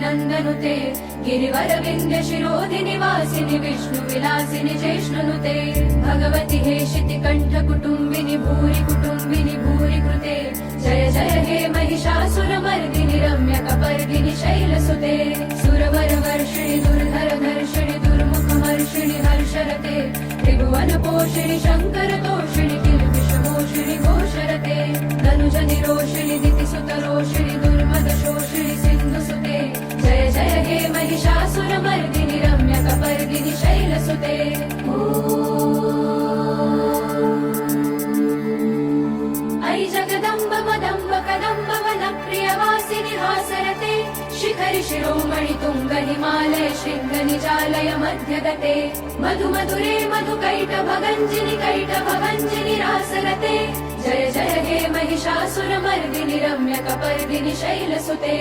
नन्दनुते गिरिवर विन्ध्य शिरोधिनि वासिनि विष्णु विलासिनि जैष्णुनुते भगवति हेशिति कण्ठ कुटुम्बिनि भूरि कृते जय जय हे महिषासुरमर्दिनि रम्यकपर्दिनि शैलसुते सुरवर वर्षिणि दुर्धर धर्षिणि दुर्मुखमर्षिणि हर्षरते त्रिभुवन पोषिणि शङ्कर तोषिणि किल्बिषमोषिणि घोषरते धनुजनि रोषिणि दितिसुतरोषिणि दुर्मद शोषिणि सिन्धुसुते जय जय हे महिषासुरमर्दिनि रम्यकपर्दिनि शैलसुते ऐ जगदम्ब मदम्ब कदम्ब वनप्रियवासिनि हासरते शिखरि शिरोमणि तुङ्ग हिमालय शृङ्ग निजालय मध्यगते मधु मधुरे मधुकैटभगञ्जिनि रासरते जय जय हे महिषासुरमर्दिनि रम्यकपर्दिनि शैलसुते